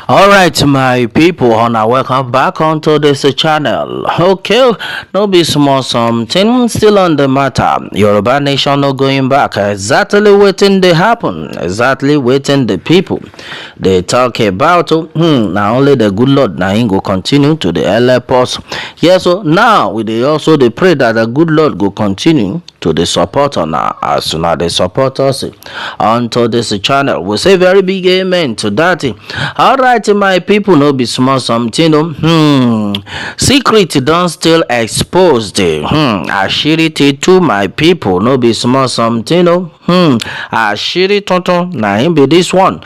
All right, my people, and welcome back onto this channel. Okay, no be small something still on the matter. Yoruba nation no going back. Exactly waiting they happen. Exactly waiting the people. They talk about now only the good Lord now he go continue to the help us. Yes, so now we they also they pray that the good Lord go continue to the support on as soon as they support us onto this channel. We say very big amen to that. All right, my people, no be small something. Secret don't still exposed. Ashirity to my people, no be small something. Ashiri tonton na him be this one.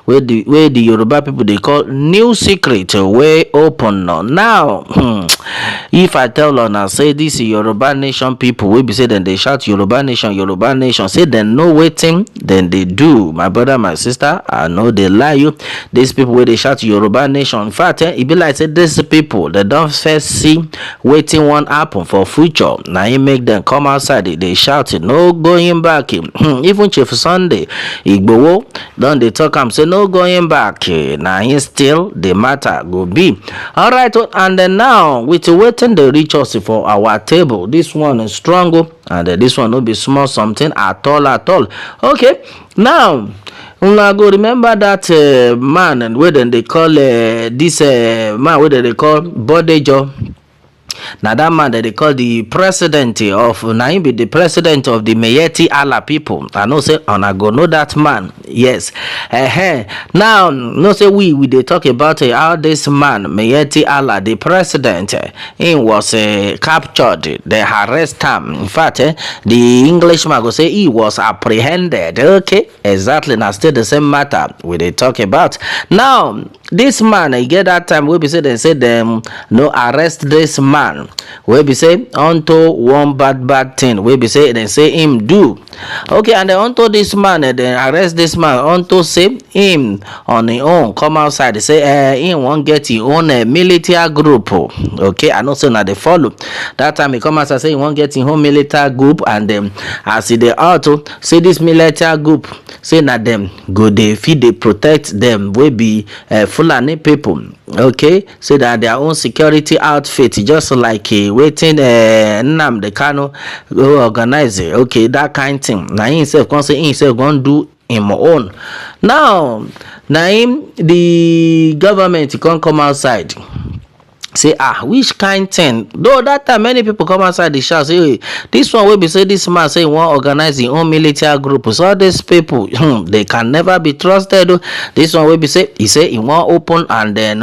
Where the Yoruba people they call new secret way open now. If I tell on say this Yoruba nation people, we be say then they shout Yoruba nation, say then no waiting, then they do. My brother, my sister, I know they lie you. These people where they shout Yoruba nation. In fact, it be like say these people they don't first see waiting one happen for future. Now he make them come outside, they shout it, no going back. Even Chief Sunday, Igbowo, don't they talk am say no going back. Now he still the matter go be. All right, and then now with waiting they reach us for our table. This one is strong, and this one will be small something at all. Okay, now una go remember that man and where then they call this man where they call Bodejo. Now that man that they call the president of now be the president of the Meyeti Allah people. I know say and I go know that man. Yes. Now no say we they talk about how this man Meyeti Allah the president he was captured. They arrest him. In fact, the Englishman go say he was apprehended. Okay, exactly. Now still the same matter we they talk about. Now this man I get that time we be say they say them no arrest this man. We be say unto one bad thing. We be say then say him do. Okay, and then unto this man then arrest this man unto say him on his own come outside. They say he won't get his own military group. Okay, I know say now they follow. That time he come outside say he won't get his own military group, and then as he they auto say this military group say na them go they feed they protect them we be Fulani people. Okay, so that their own security outfit just like waiting the Kano organize it. Okay, that kind thing. Now himself can say himself gonna do him own. Now him the government can come outside. Say which kind thing though that time many people come outside the shout say hey, this one will be say this man say he want organize his own military group. So all these people they can never be trusted. This one will be say he say he want open and then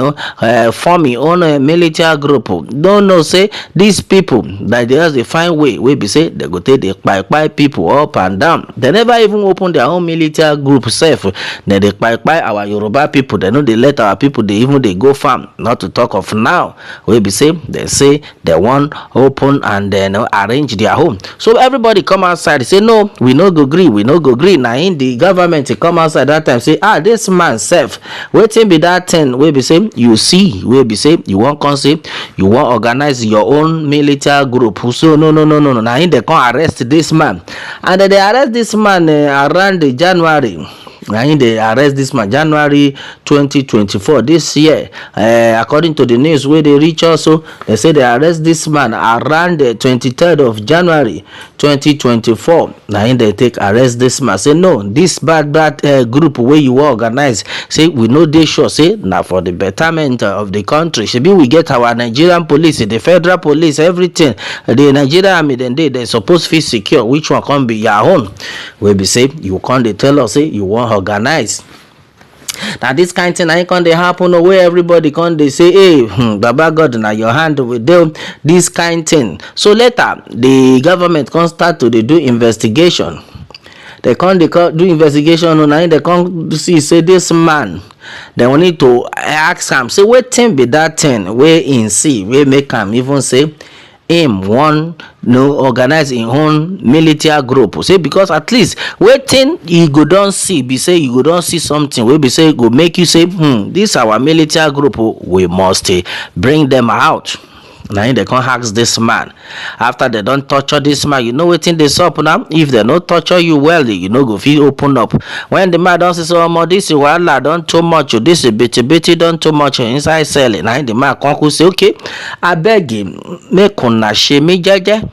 form his own military group. Don't know say these people that they just they find way will be say they go take the kpai people up and down. They never even open their own military group self. Then they kpai our Yoruba people. They know they let our people they even they go farm. Not to talk of now. We be say they want open and then arrange their home. So everybody come outside say no, we no go gree. Now in the government come outside that time say this man self waiting be that thing we be say you see we be say you want come say you want organize your own military group. So no. Now in they come arrest this man, and they arrest this man around the January. Now they arrest this man January 2024 this year. According to the news where they reach also, they say they arrest this man around the 23rd of January 2024. Now they take arrest this man. Say no, this bad group where you organize. Say we know they sure say now for the betterment of the country. Should be we get our Nigerian police, the federal police, everything. The Nigerian army then they supposed to be secure. Which one can be your own? We be say you can't they tell us say you want organize. Now this kind of thing ain't can they happen where everybody can they say hey Baba God now your hand with them this kind thing. So later the government can start to do investigation. They do investigation on they can see say this man. They will need to ask him say what thing be that thing where in see where make him even say him one organize his own military group. Say because at least waiting you go don't see be say you go don't see something where be say go make you say this our military group we must bring them out. na him they come ask this man. After they don't torture this man, you know wetin dey sup now. If they no torture you well, you no go fit open up. When the man don say, so omo, this wahala don too much, this biti don too much inside cell, na him the man come say, okay, abeg make una shey me jeje.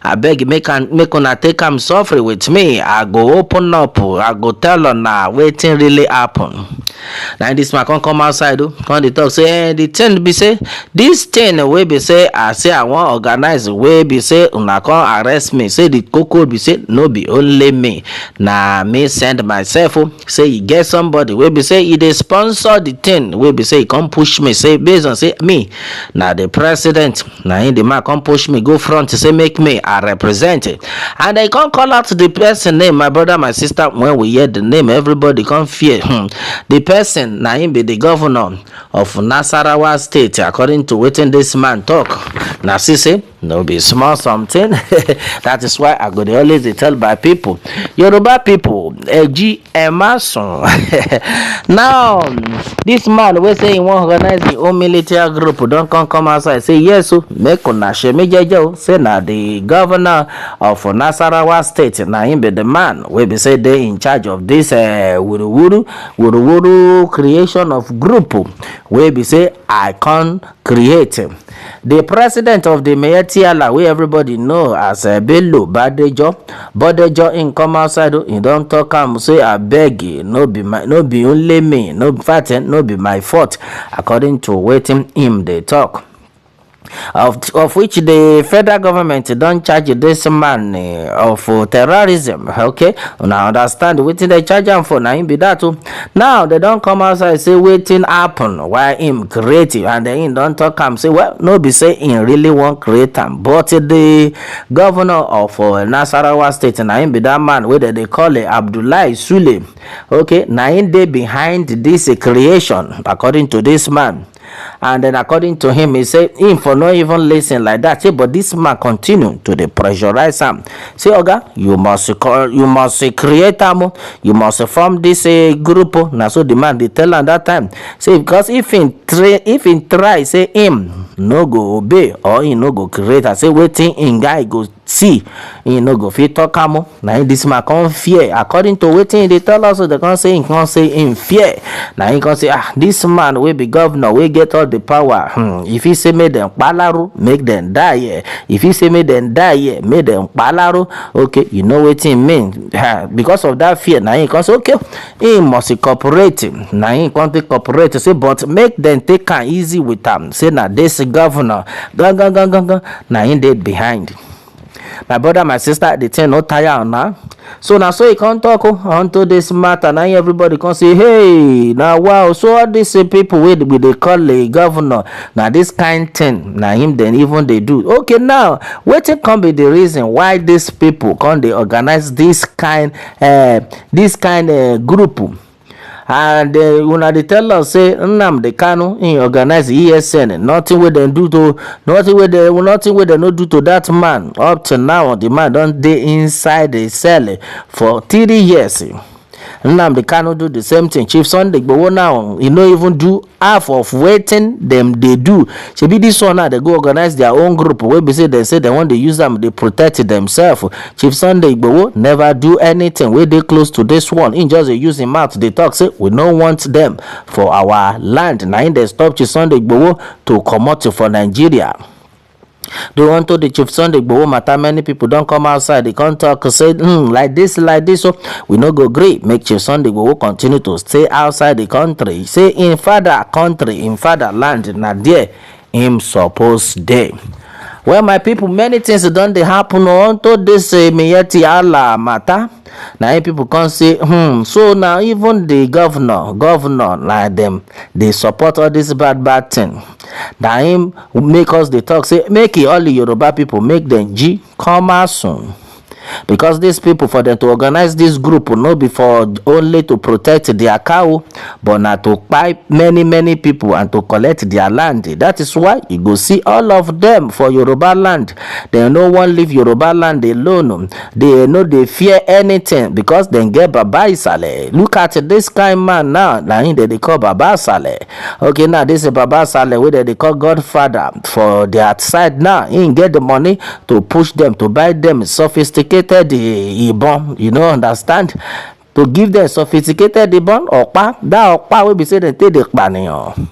Abeg make una take am suffer with me. I go open up, I go tell una wetin really happen. Na this man come outside come dey talk say the thing be say this thing wey be say I say I wan organize, wey be say una come arrest me, say the koko be say no be only me, na me send myself. Say e get somebody wey be say e dey sponsor the thing, wey be say e come push me, say based on say me na the president, na him the man come push me go front, say make me I represent it. And they come call out the person name. My brother, my sister, when we hear the name, everybody come fear. The person na him be the governor of Nasarawa state, according to wetin this man talk. Na see say no be small something. That is why I go dey always dey tell my people, Yoruba people, eji emasun. Now this man wey say he wan organize the own military group don come outside say yes, so make una shey me jeje. Say na the governor of Nasarawa state, na him be the man wey be say dey in charge of this wuruwuru creation of group, wey be say I can create. The president of the Meyetiala, wey everybody know as Bello Bodejo, in come outside, he don talk am say abeg, no be only me, no be my fault, according to wetin him dey talk. Of which the federal government don charge this man of terrorism. Okay, now understand wetin they charge him for. Now him be that too. Now they don't come outside say wetin happen, why him create it, and then him don talk am say, well, no be say him really wan create am, but the governor of Nasarawa state, na him be that man wey they call Abdullahi Sule. Okay, na him dey behind this creation, according to this man. And then according to him, he said him for not even listen like that. Say, but this man continue to the pressurize him. Say, Oga, you must create am, you must form this group. Now so the man they tell him that time. Say, because if he try say him no go obey, or he no go create, I say waiting in guy go see, he no go fit talk am. Now this man come fear. According to wetin they tell us, they can't say in fear. Now he can say, this man will be governor, we get all the power. If he say make them palaru, make them die. If he say make them die, make them palaru. Okay, you know what he mean. Because of that fear, now he can say, okay, he must cooperate. Now he can't cooperate. Say, but make them take am easy with them. Say now this governor, now he dead behind. My brother, my sister, the thing no tire on now. So now so he can't talk onto this matter. Now everybody can say, hey, now wow. So all these people with they call a governor. Now this kind thing, now him then even they do. Okay, now what can be the reason why these people can they organize this kind group? And when they tell us say they Kanu in organize ESN, nothing with them do to nothing with them no do to that man. Up to now, the man don't dey inside the cell for 3 years. They cannot do the same thing. Chief Sunday, but now you know even do half of waiting them they do. Should be this one now they go organize their own group. Where they say they want to use them, they protect themselves. Chief Sunday, but never do anything. Where they close to this one, in just use him out. They talk say we don't want them for our land. Now in they stop Chief Sunday to come out for Nigeria. They want to the Chief Sunday Igboho matter. Many people don't come outside. They can't talk, say like this. So we no go agree. Make Chief Sunday Igboho continue to stay outside the country. Say in father country, in fatherland, na there him supposed day. Well, my people, many things don't they happen onto this Meyeti Allah matter. Now people can say, so now even the governor like them, they support all this bad thing. Now him make us the talk, say make it all the Yoruba people, make them G come out soon. because these people, for them to organize this group, no be for only to protect their cow, but na to buy many people and to collect their land. That is why you go see all of them for Yoruba land. They no one leave Yoruba land alone. They no dey fear anything because dem get Baba Sàlè. Look at this kind man now. Na him they call Baba Sàlè. Okay, now this is Baba Sàlè wey they call Godfather for their side. Now he get the money to push them, to buy them sophisticated ibon. You know, understand? To give them sophisticated ibon ọ̀pá. That ọ̀pá wey be say dem take dey pànìyàn.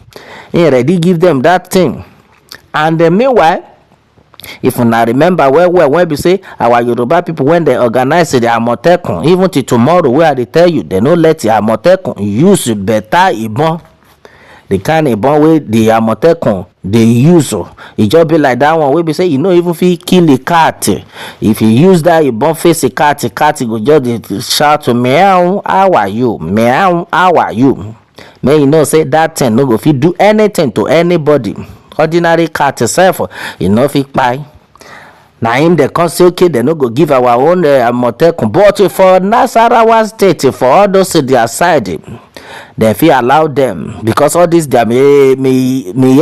He ready give them that thing. And meanwhile, if una remember well when we say our Yoruba people, when they organize the Amotekun, even till tomorrow wey I dey tell you, they no let the Amotekun use better ibon. The kind ibon wey the Amotekun dey use, e just be like that one wey be say you no even fit kill a cat. If you use that ibon face a cat go just dey shout meow, how are you, meow, how are you. May you know say that thing no go fit do anything to anybody. Ordinary cat itself, you know, fit kpai. Na him dey come say okay, they no go give our own Amotekun, but for Nasarawa state, for all those their side, they fit allow them, because all this their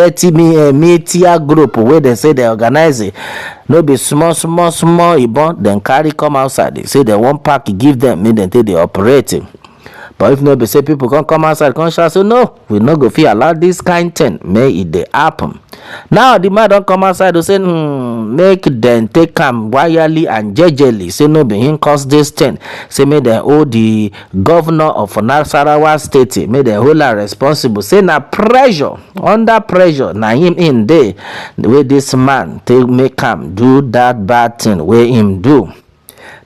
metia group wey they say they organize it, no be small ibon dem carry come outside. They say they wan pack give them, make dem take dey operate. But if no be say people come outside come shout say no, we no go fit allow this kind thing make it dey happen. Now the man don come outside to say make dem take am quietly and jejely, say no be him cause this thing, say make dem hold the governor of Nasarawa state, make dem hold am responsible, say na pressure, under pressure na him in dey wey this man take make am do that bad thing wey him do.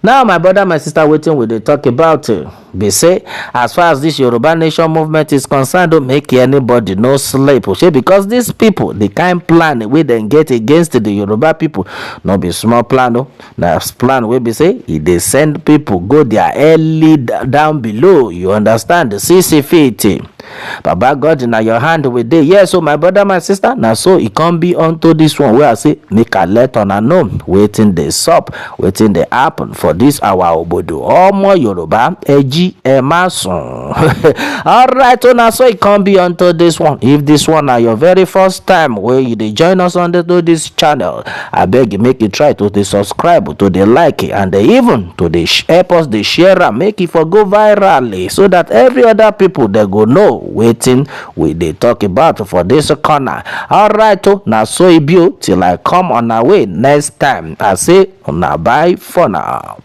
Now my brother, my sister, wetin we dey talk about be say, as far as this Yoruba nation movement is concerned, don't make anybody no sleep, okay? Because these people, the kind plan wey dem get against the Yoruba people, no be small plan. Na plan wey be say e dey send people go their early down below. You understand? The CC50. Baba God, na your hand with dey. Yes, so my brother, my sister, na so e come be unto this one where I say make I let una know wetin dey sup, wetin dey happen for this our obodo. Omo Yoruba eji emasun. Alright, so na so e come be unto this one. If this one na your very first time where you dey join us on this channel, I beg you make you try to dey subscribe, to dey like, and even to dey help us dey share am, make it for go viral, so that every other people they go know wetin we dey talk about for this corner. Alright, na so e be till I come on our way next time. I say una bye for now.